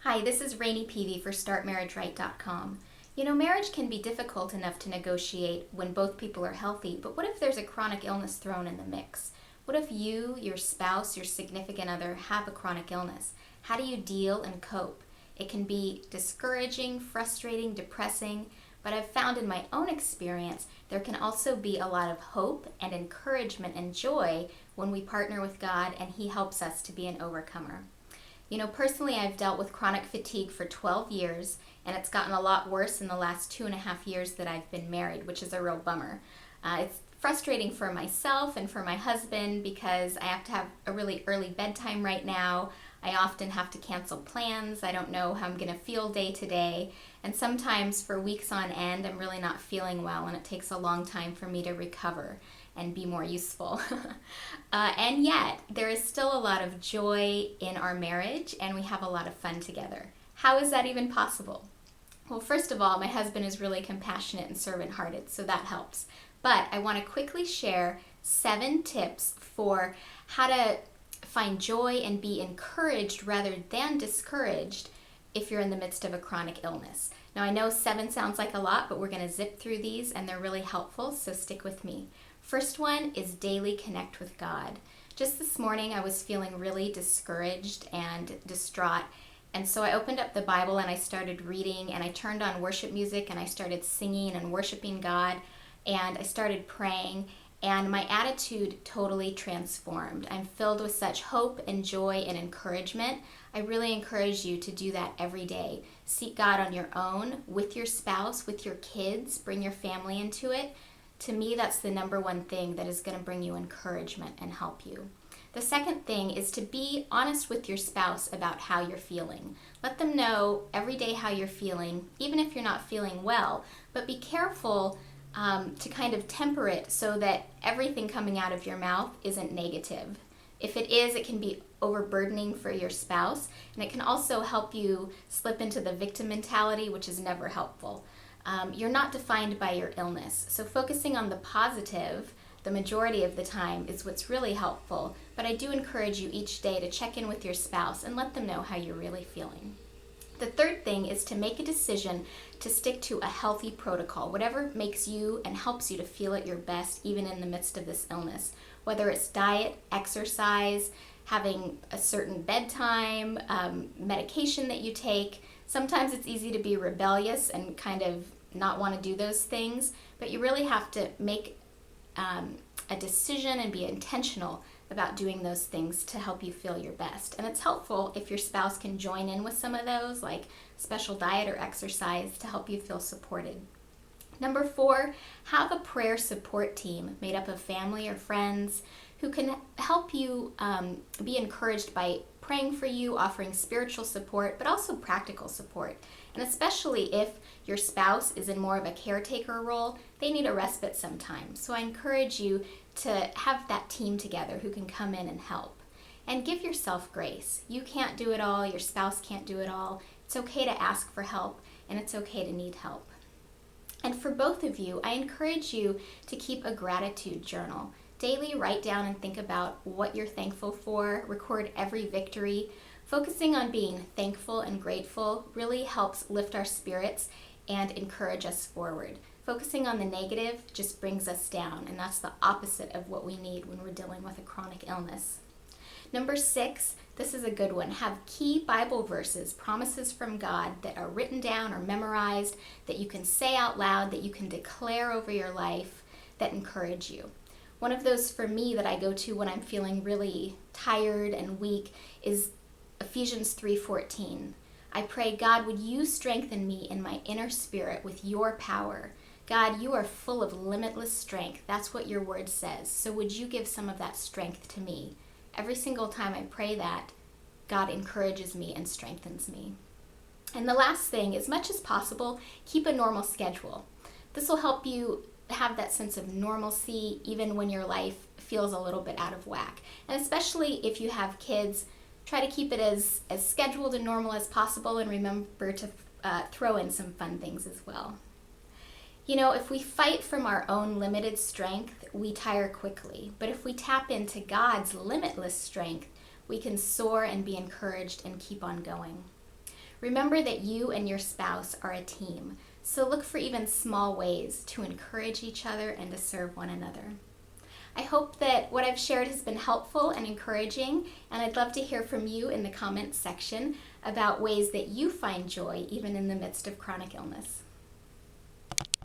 Hi, this is Rayni Peavy for StartMarriageRight.com. Marriage can be difficult enough to negotiate when both people are healthy, but what if there's a chronic illness thrown in the mix? What if you, your spouse, your significant other have a chronic illness? How do you deal and cope? It can be discouraging, frustrating, depressing, but I've found in my own experience there can also be a lot of hope and encouragement and joy when we partner with God and He helps us to be an overcomer. Personally, I've dealt with chronic fatigue for 12 years, and it's gotten a lot worse in the last 2.5 years that I've been married, which is a real bummer. It's frustrating for myself and for my husband because I have to have a really early bedtime right now. I often have to cancel plans. I don't know how I'm going to feel day to day. And sometimes for weeks on end, I'm really not feeling well, and it takes a long time for me to recover and be more useful. And yet, there is still a lot of joy in our marriage, and we have a lot of fun together. How is that even possible? Well, first of all, my husband is really compassionate and servant-hearted, so that helps. But I want to quickly share 7 tips for how to find joy and be encouraged rather than discouraged if you're in the midst of a chronic illness. Now, I know 7 sounds like a lot, but we're going to zip through these, and they're really helpful, so stick with me. First one is daily connect with God. Just this morning, I was feeling really discouraged and distraught, and so I opened up the Bible and I started reading, and I turned on worship music and I started singing and worshiping God, and I started praying, and my attitude totally transformed. I'm filled with such hope and joy and encouragement. I really encourage you to do that every day. Seek God on your own, with your spouse, with your kids. Bring your family into it. To me, that's the number one thing that is going to bring you encouragement and help you. The second thing is to be honest with your spouse about how you're feeling. Let them know every day how you're feeling, even if you're not feeling well, but be careful to kind of temper it so that everything coming out of your mouth isn't negative. If it is, it can be overburdening for your spouse, and it can also help you slip into the victim mentality, which is never helpful. You're not defined by your illness, so focusing on the positive the majority of the time is what's really helpful, but I do encourage you each day to check in with your spouse and let them know how you're really feeling. The third thing is to make a decision to stick to a healthy protocol, whatever makes you and helps you to feel at your best even in the midst of this illness, whether it's diet, exercise, having a certain bedtime, medication that you take. Sometimes it's easy to be rebellious and kind of not want to do those things, but you really have to make a decision and be intentional about doing those things to help you feel your best. And it's helpful if your spouse can join in with some of those, like special diet or exercise, to help you feel supported. Number 4, have a prayer support team made up of family or friends who can help you be encouraged by praying for you, offering spiritual support, but also practical support. And especially if your spouse is in more of a caretaker role, they need a respite sometimes. So I encourage you to have that team together who can come in and help. And give yourself grace. You can't do it all, your spouse can't do it all. It's okay to ask for help, and it's okay to need help. And for both of you, I encourage you to keep a gratitude journal. Daily write down and think about what you're thankful for, record every victory. Focusing on being thankful and grateful really helps lift our spirits and encourage us forward. Focusing on the negative just brings us down, and that's the opposite of what we need when we're dealing with a chronic illness. Number 6, this is a good one. Have key Bible verses, promises from God that are written down or memorized, that you can say out loud, that you can declare over your life, that encourage you. One of those for me that I go to when I'm feeling really tired and weak is Ephesians 3:14. I pray, God, would you strengthen me in my inner spirit with your power? God, you are full of limitless strength. That's what your word says. So would you give some of that strength to me? Every single time I pray that, God encourages me and strengthens me. And the last thing, as much as possible, keep a normal schedule. This will help you have that sense of normalcy even when your life feels a little bit out of whack. And especially if you have kids, try to keep it as scheduled and normal as possible, and remember to throw in some fun things as well. If we fight from our own limited strength, we tire quickly. But if we tap into God's limitless strength, we can soar and be encouraged and keep on going. Remember that you and your spouse are a team, so look for even small ways to encourage each other and to serve one another. I hope that what I've shared has been helpful and encouraging, and I'd love to hear from you in the comments section about ways that you find joy even in the midst of chronic illness.